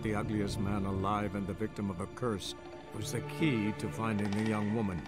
the ugliest man alive and the victim of a curse, was the key to finding the young woman.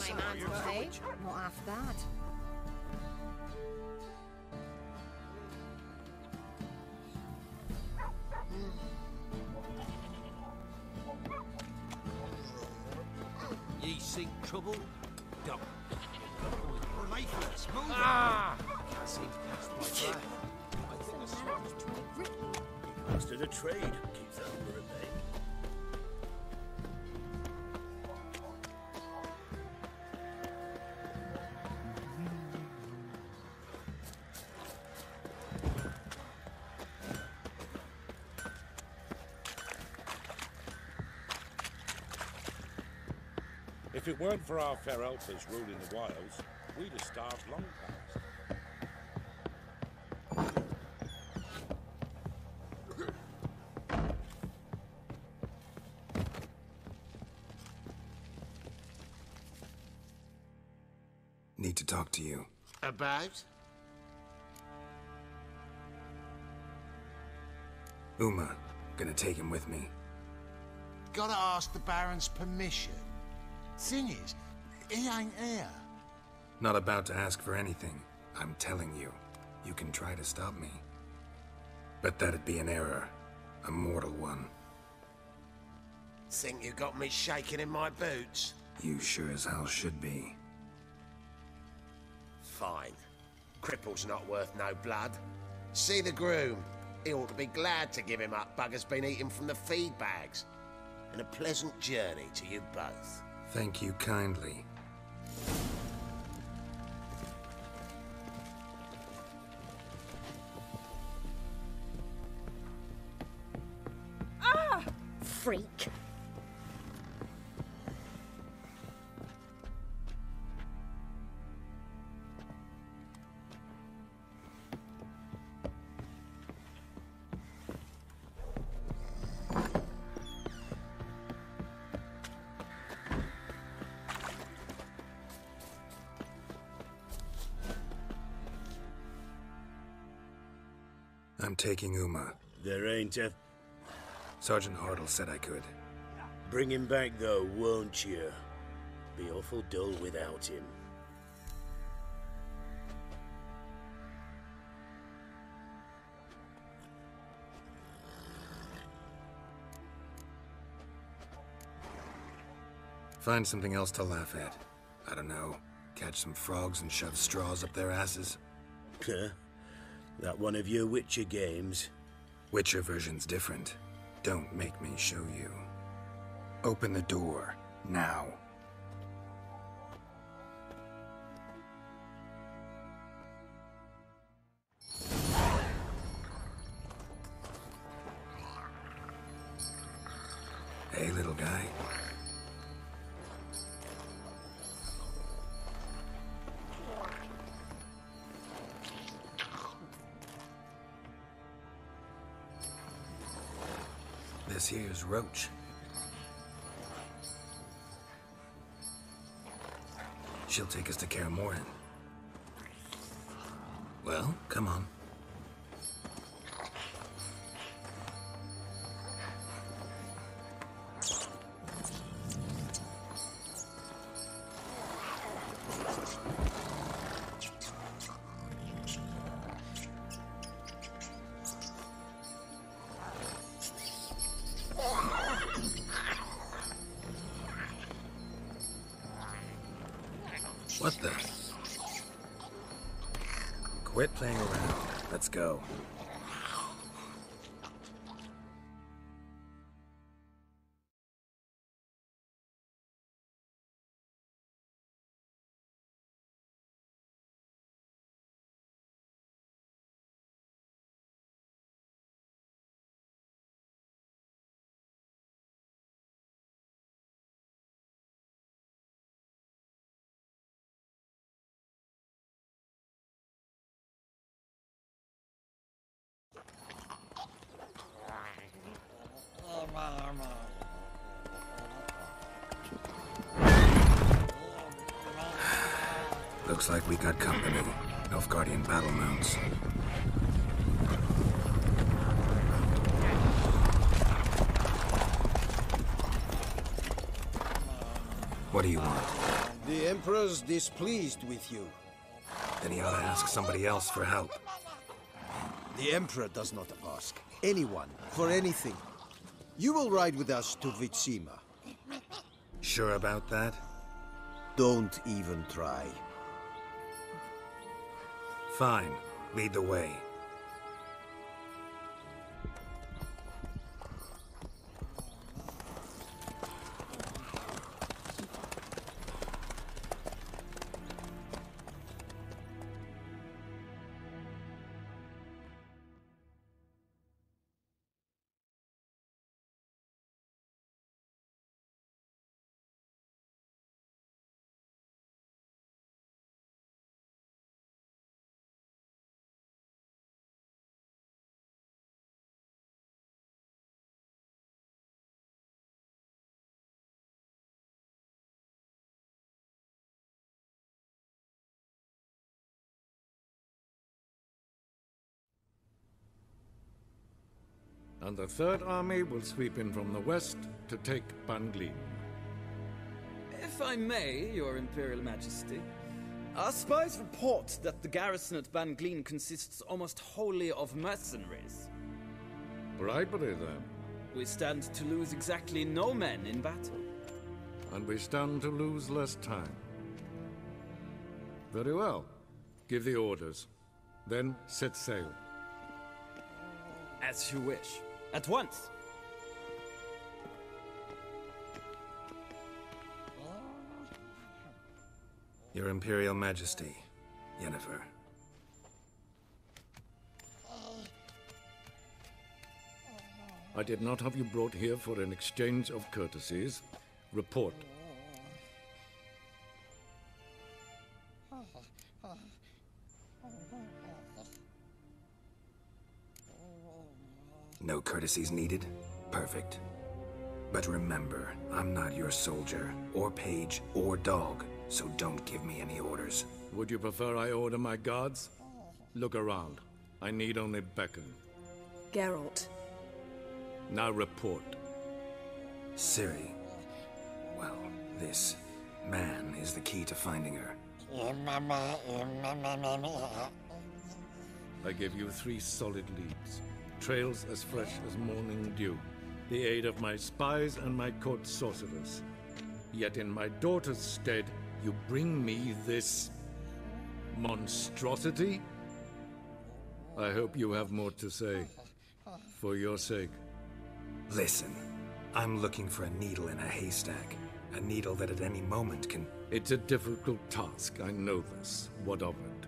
My man's got age, not half that. Ye seek trouble? Don't. Lifeless, move on! Can't seem to pass by. I think the sword's trying. Mastered a trade. Keeps that under at bay. If it weren't for our fair elfers ruling the wilds, we'd have starved long past. Need to talk to you. About? Uma. Gonna take him with me. Gotta ask the Baron's permission. Thing is, he ain't here. Not about to ask for anything. I'm telling you. You can try to stop me. But that'd be an error. A mortal one. Think you got me shaking in my boots? You sure as hell should be. Fine. Cripple's not worth no blood. See the groom. He ought to be glad to give him up. Bugger's been eating from the feed bags. And a pleasant journey to you both. Thank you kindly. Ah! Freak. I'm taking Uma. There ain't a... Sergeant Hartle said I could. Bring him back, though, won't you? Be awful dull without him. Find something else to laugh at. I don't know. Catch some frogs and shove straws up their asses. Huh? That one of your Witcher games? Witcher version's different. Don't make me show you. Open the door, now. Hey, little guy. This here's Roach. She'll take us to Kaer Morhen. Well, come on. What the? Quit playing around. Let's go. Looks like we got company. Nilfgaardian battle mounts. What do you want? The Emperor's displeased with you. Then he ought to ask somebody else for help. The Emperor does not ask anyone for anything. You will ride with us to Vitsima. Sure about that? Don't even try. Fine. Lead the way. And the Third Army will sweep in from the west to take Bangleen. If I may, Your Imperial Majesty, our spies report that the garrison at Bangleen consists almost wholly of mercenaries. Bribery, then. We stand to lose exactly no men in battle. And we stand to lose less time. Very well. Give the orders. Then set sail. As you wish. At once! Your Imperial Majesty, Yennefer. I did not have you brought here for an exchange of courtesies. Report. No courtesies needed? Perfect. But remember, I'm not your soldier, or page, or dog, so don't give me any orders. Would you prefer I order my guards? Look around. I need only beckon. Geralt. Now report. Ciri. Well, this man is the key to finding her. I give you 3 solid leads. Trails as fresh as morning dew. The aid of my spies and my court sorcerers. Yet in my daughter's stead, you bring me this monstrosity? I hope you have more to say. For your sake. Listen, I'm looking for a needle in a haystack. A needle that at any moment can... It's a difficult task, I know this. What of it?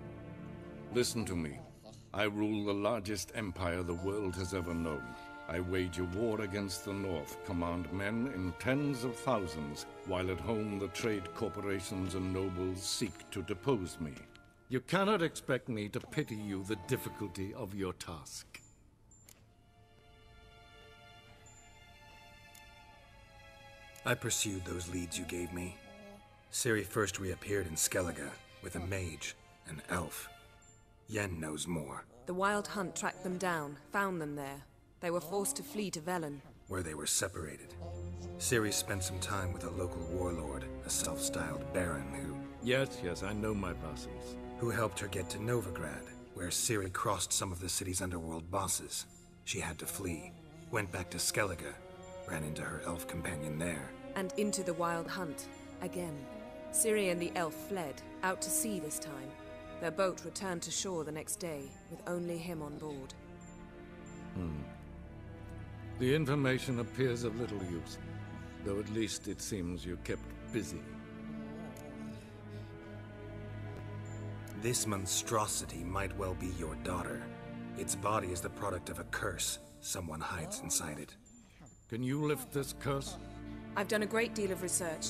Listen to me. I rule the largest empire the world has ever known. I wage a war against the North, command men in tens of thousands, while at home the trade corporations and nobles seek to depose me. You cannot expect me to pity you the difficulty of your task. I pursued those leads you gave me. Ciri first reappeared in Skellige with a mage, an elf. Yen knows more. The Wild Hunt tracked them down, found them there. They were forced to flee to Velen. Where they were separated. Ciri spent some time with a local warlord, a self-styled baron who... Yes, I know my vassals. Who helped her get to Novigrad, where Ciri crossed some of the city's underworld bosses. She had to flee. Went back to Skellige, ran into her elf companion there. And into the Wild Hunt, again. Ciri and the elf fled, out to sea this time. Their boat returned to shore the next day, with only him on board. The information appears of little use, though at least it seems you kept busy. This monstrosity might well be your daughter. Its body is the product of a curse. Someone hides inside it. Can you lift this curse? I've done a great deal of research,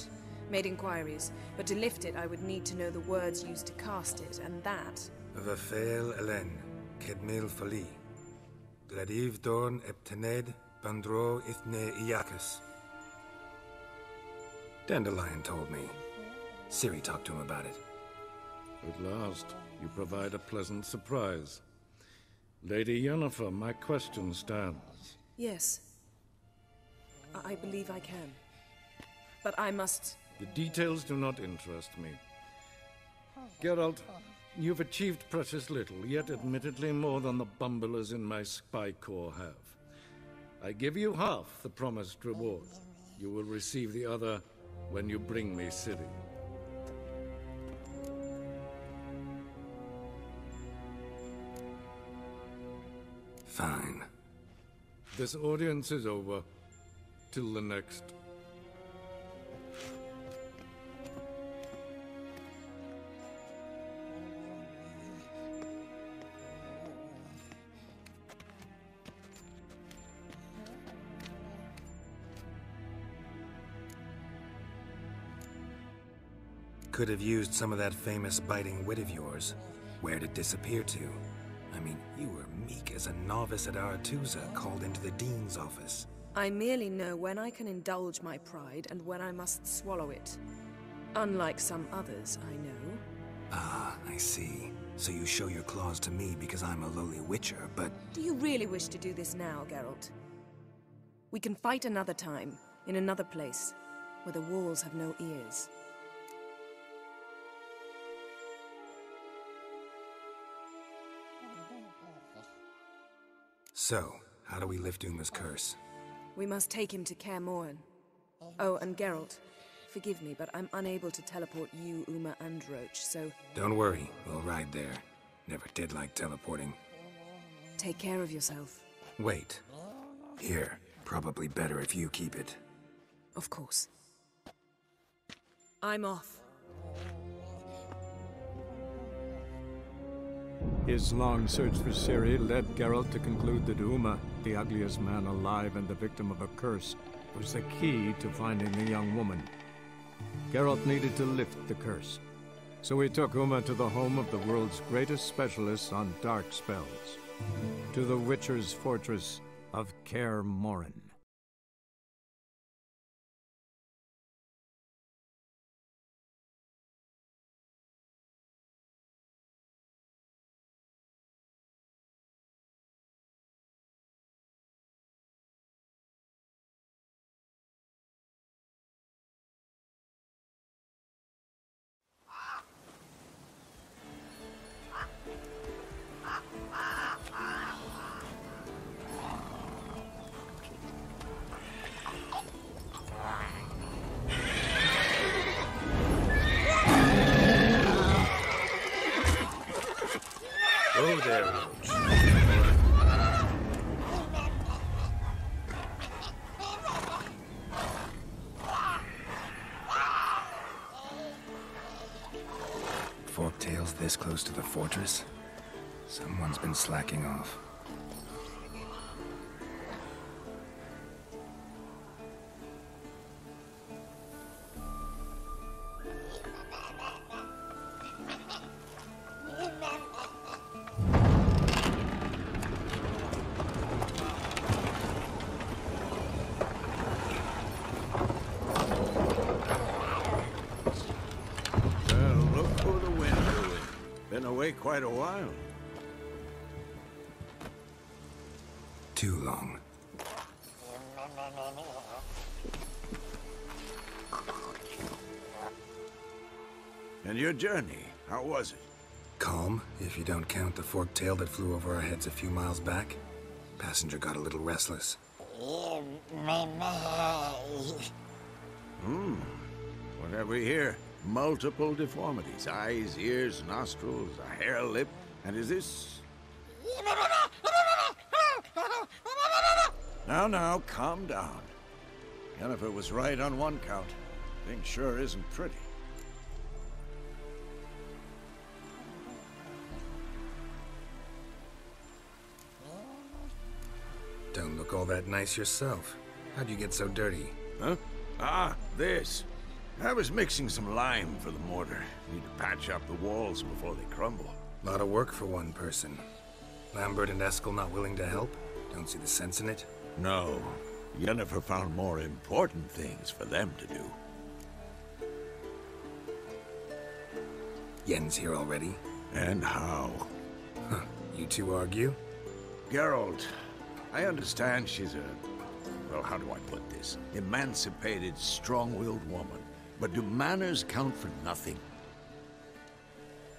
made inquiries, but to lift it I would need to know the words used to cast it, and that... Vafel Elen, Kedmil Fali. Gladiv Dorn Eptened, Bandro Ithne Iacus. Dandelion told me. Ciri talked to him about it. At last, you provide a pleasant surprise. Lady Yennefer, my question stands. Yes. I believe I can. But I must... The details do not interest me. Geralt, you've achieved precious little, yet admittedly more than the bumblers in my spy corps have. I give you half the promised reward. You will receive the other when you bring me Ciri. Fine. This audience is over. Till the next. Could have used some of that famous biting wit of yours. Where'd it disappear to? I mean, you were meek as a novice at Aretusa, called into the Dean's office. I merely know when I can indulge my pride and when I must swallow it. Unlike some others, I know. Ah, I see. So you show your claws to me because I'm a lowly witcher, but... Do you really wish to do this now, Geralt? We can fight another time, in another place, where the walls have no ears. So, how do we lift Uma's curse? We must take him to Kaer Morhen. Oh, and Geralt, forgive me, but I'm unable to teleport you, Uma, and Roach, so... Don't worry, we'll ride there. Never did like teleporting. Take care of yourself. Wait. Here, probably better if you keep it. Of course. I'm off. His long search for Ciri led Geralt to conclude that Uma, the ugliest man alive and the victim of a curse, was the key to finding the young woman. Geralt needed to lift the curse, so he took Uma to the home of the world's greatest specialists on dark spells, to the Witcher's fortress of Kaer Morhen. Oh, there, Roach. Forktails this close to the fortress? Someone's been slacking off. Quite a while. Too long. And your journey, how was it? Calm, if you don't count the forktail that flew over our heads a few miles back. Passenger got a little restless. What have we here? multiple deformities. Eyes, ears, nostrils, a hair lip. And is this... Now, calm down. Yennefer was right on one count. Thing sure isn't pretty. Don't look all that nice yourself. How'd you get so dirty? Huh? Ah, this. I was mixing some lime for the mortar. Need to patch up the walls before they crumble. Lot of work for one person. Lambert and Eskel not willing to help? Don't see the sense in it? No. Yennefer found more important things for them to do. Yen's here already? And how? Huh. You two argue? Geralt, I understand she's a... well, how do I put this? Emancipated, strong-willed woman. But do manners count for nothing?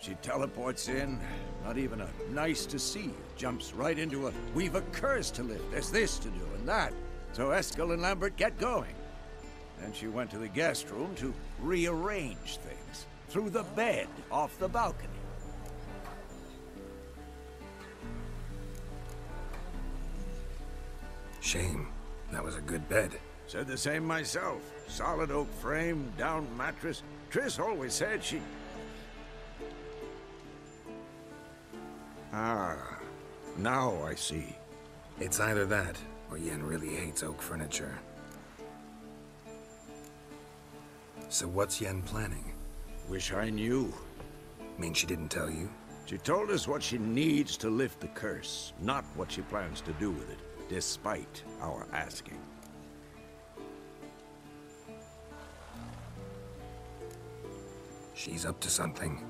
She teleports in, not even a nice to see you. Jumps right into a, we've a curse to live, there's this to do and that. So Eskel and Lambert get going. Then she went to the guest room to rearrange things. Through the bed, off the balcony. Shame. That was a good bed. Said the same myself. Solid oak frame, down mattress. Triss always said she... Ah, now I see. It's either that, or Yen really hates oak furniture. So what's Yen planning? Wish I knew. Mean she didn't tell you? She told us what she needs to lift the curse, not what she plans to do with it, despite our asking. She's up to something.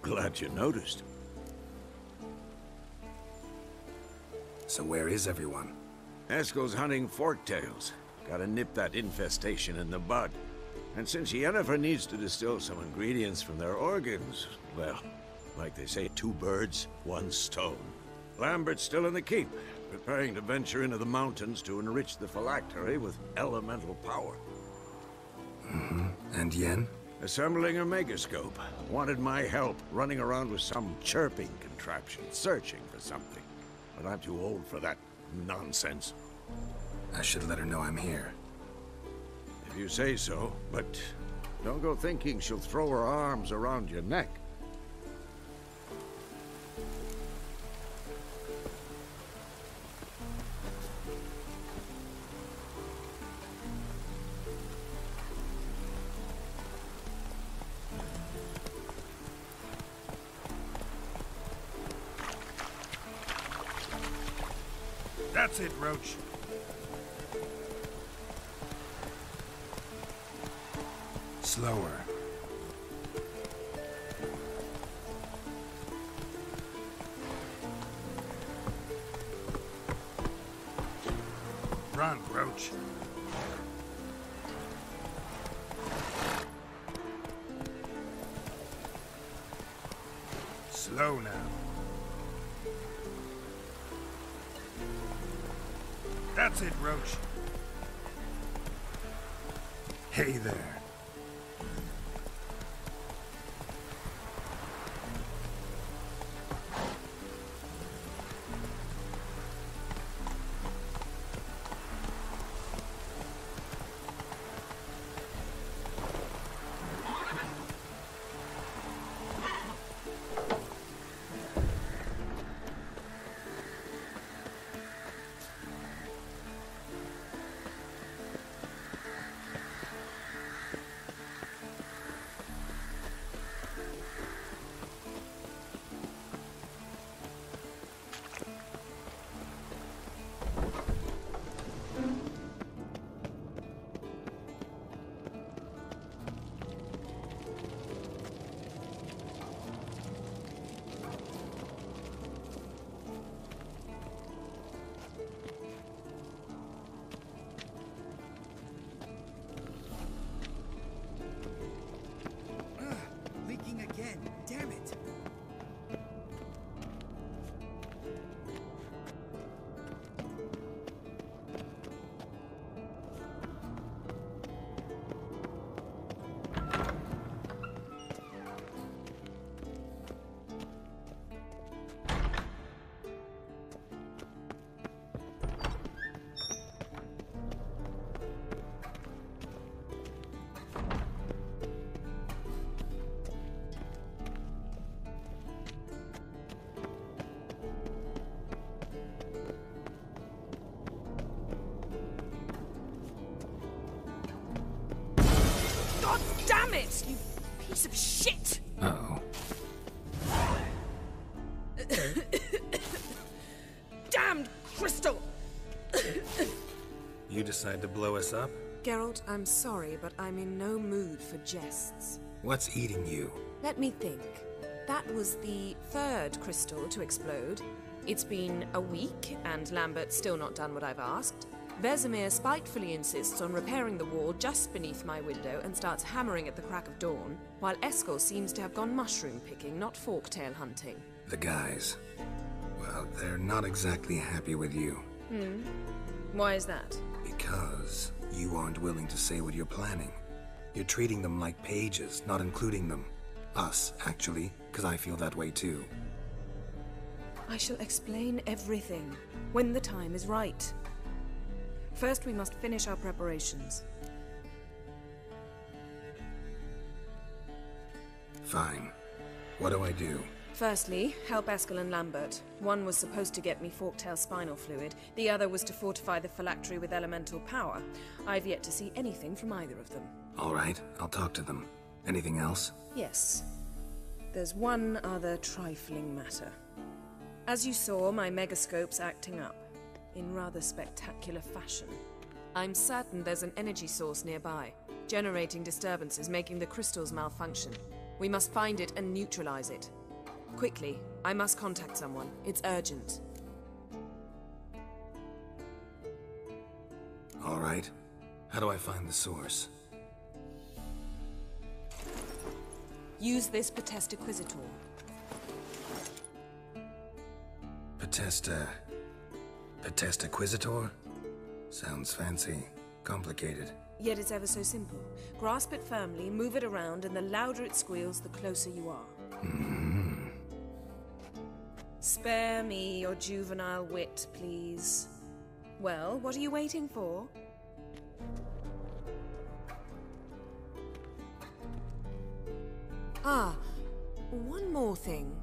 Glad you noticed. So where is everyone? Eskel's hunting forktails. Gotta nip that infestation in the bud. And since Yennefer needs to distill some ingredients from their organs, well, like they say, 2 birds, 1 stone. Lambert's still in the keep, preparing to venture into the mountains to enrich the phylactery with elemental power. Mm-hmm. And Yen? Assembling a megascope. Wanted my help running around with some chirping contraption, searching for something. But I'm too old for that nonsense. I should let her know I'm here. If you say so, but don't go thinking she'll throw her arms around your neck. That's it, Roach. Slower. Run, Roach. Slow now. That's it, Roach. Hey there. you piece of shit! Uh-oh. Damned crystal! You decide to blow us up? Geralt, I'm sorry, but I'm in no mood for jests. What's eating you? Let me think. That was the third crystal to explode. It's been a week, and Lambert's still not done what I've asked. Vesemir spitefully insists on repairing the wall just beneath my window and starts hammering at the crack of dawn, while Eskel seems to have gone mushroom picking, not forktail hunting. The guys. Well, they're not exactly happy with you. Why is that? Because you aren't willing to say what you're planning. You're treating them like pages, not including them. Us, actually, because I feel that way too. I shall explain everything when the time is right. First, we must finish our preparations. Fine. What do I do? Firstly, help Eskel and Lambert. One was supposed to get me forktail spinal fluid, the other was to fortify the phylactery with elemental power. I've yet to see anything from either of them. All right, I'll talk to them. Anything else? Yes. There's one other trifling matter. As you saw, my megascope's acting up, in rather spectacular fashion. I'm certain there's an energy source nearby, generating disturbances, making the crystals malfunction. We must find it and neutralize it. Quickly, I must contact someone. It's urgent. All right. How do I find the source? Use this Potesta Quisitor. Potesta Quisitor? Sounds fancy. Complicated. Yet it's ever so simple. Grasp it firmly, move it around, and the louder it squeals, the closer you are. Spare me your juvenile wit, please. Well, what are you waiting for? Ah, one more thing.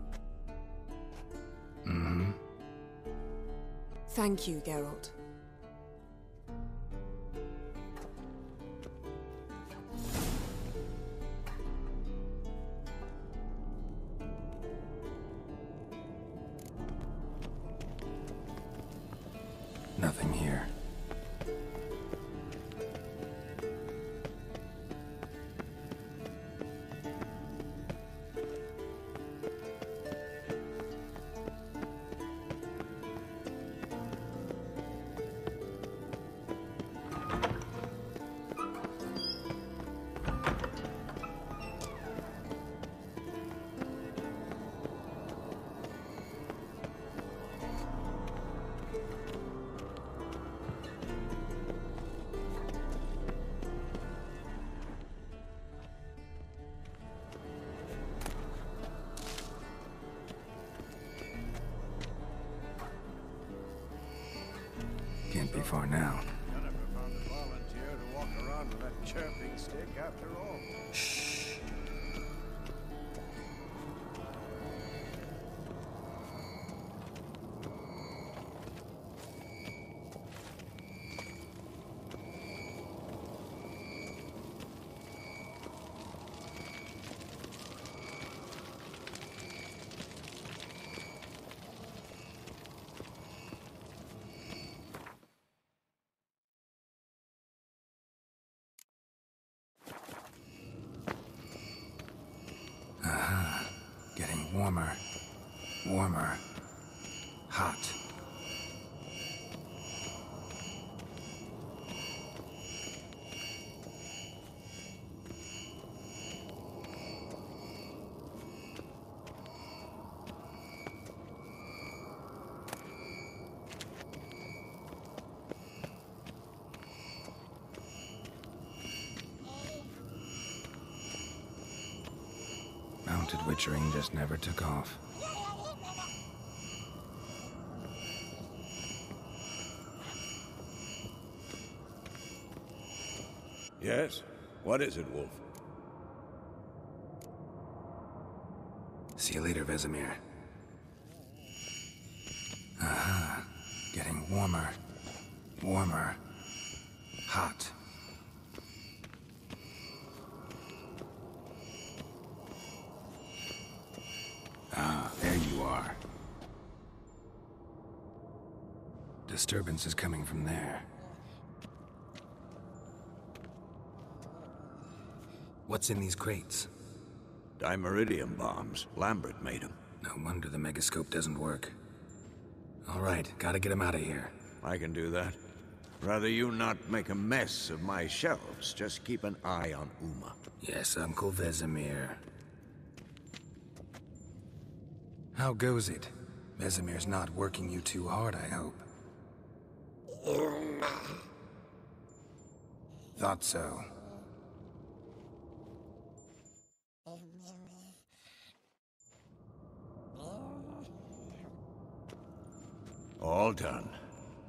Thank you, Geralt. Nothing here. Can't be far now. Jennifer found a volunteer to walk around with that chirping stick after all. Shh. Getting warmer. Warmer. Hot. Mounted witchering just never took off. Yes? What is it, Wolf? See you later, Vesemir. Aha. Getting warmer. Warmer. Hot. disturbance is coming from there. What's in these crates? Dimeridium bombs. Lambert made them. No wonder the megascope doesn't work. All right, gotta get him out of here. I can do that. Rather you not make a mess of my shelves. Just keep an eye on Uma. Yes, Uncle Vesemir. How goes it? Vesemir's not working you too hard, I hope. Thought so. All done.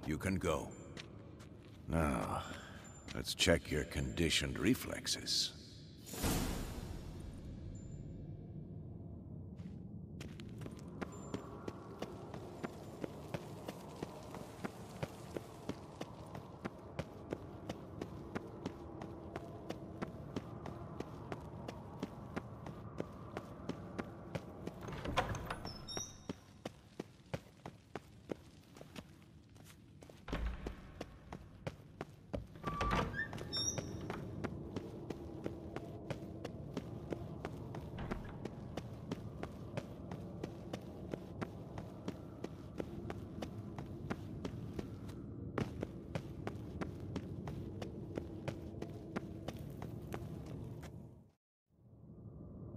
You can go. Now, let's check your conditioned reflexes.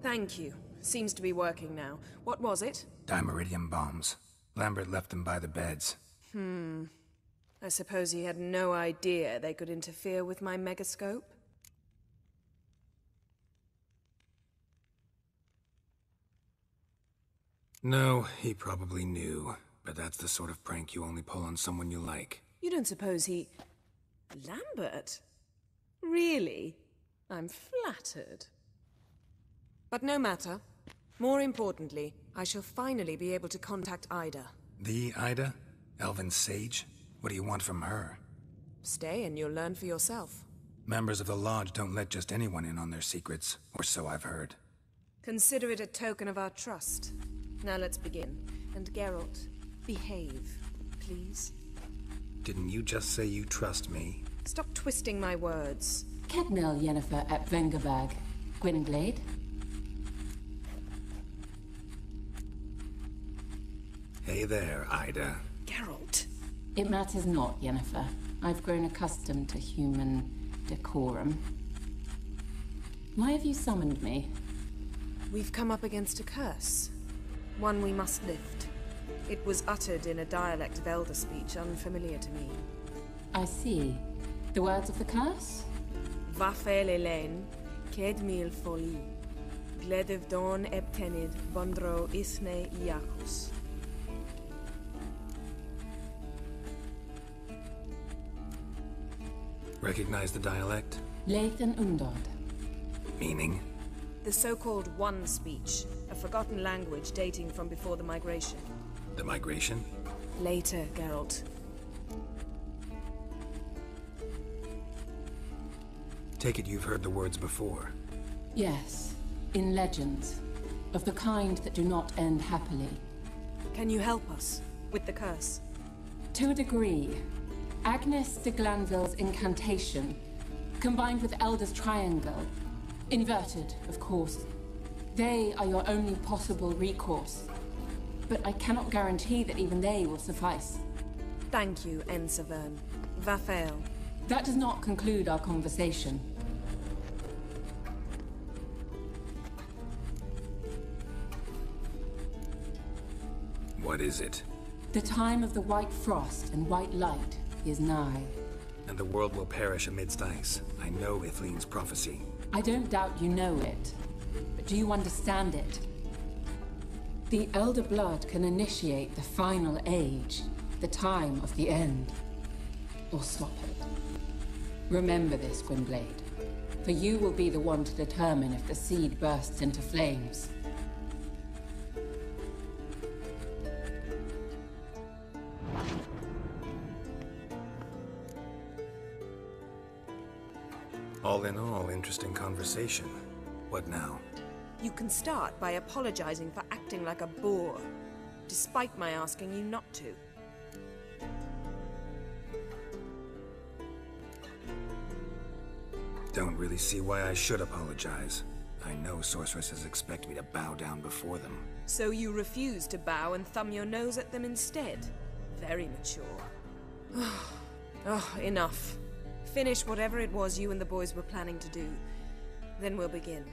Thank you. Seems to be working now. What was it? Dimeridium bombs. Lambert left them by the beds. I suppose he had no idea they could interfere with my megascope? No, he probably knew. But that's the sort of prank you only pull on someone you like. You don't suppose he... Lambert? Really? I'm flattered. But no matter. More importantly, I shall finally be able to contact Ida. The Ida? Elven's sage? What do you want from her? Stay and you'll learn for yourself. Members of the Lodge don't let just anyone in on their secrets, or so I've heard. Consider it a token of our trust. Now let's begin. And Geralt, behave, please. Didn't you just say you trust me? Stop twisting my words. Kednel Yennefer at Vengerberg. Gwynglade? Hey there, Ida. Geralt. It matters not, Yennefer. I've grown accustomed to human decorum. Why have you summoned me? We've come up against a curse. One we must lift. It was uttered in a dialect of Elder speech unfamiliar to me. I see. The words of the curse? Vafel Elaine, ked mil foli, gledev don ebtenid bondro isne iacus. Recognize the dialect? Lathan Undod. Meaning? The so-called One speech, a forgotten language dating from before the migration. The migration? Later, Geralt. Take it you've heard the words before. Yes, in legends. Of the kind that do not end happily. Can you help us with the curse? To a degree. Agnes de Glanville's incantation, combined with Elder's triangle, inverted, of course. They are your only possible recourse. But I cannot guarantee that even they will suffice. Thank you, Ensavern. Vafel. That does not conclude our conversation. What is it? The time of the white frost and white light is nigh. And the world will perish amidst ice. I know Ithleen's prophecy. I don't doubt you know it. But do you understand it? The Elder Blood can initiate the final age, the time of the end. Or stop it. Remember this, Gwynblade. For you will be the one to determine if the seed bursts into flames. All in all, interesting conversation. What now? You can start by apologizing for acting like a boor, despite my asking you not to. don't really see why I should apologize. I know sorceresses expect me to bow down before them. So you refuse to bow and thumb your nose at them instead? Very mature. Oh, enough. Finish whatever it was you and the boys were planning to do. Then we'll begin.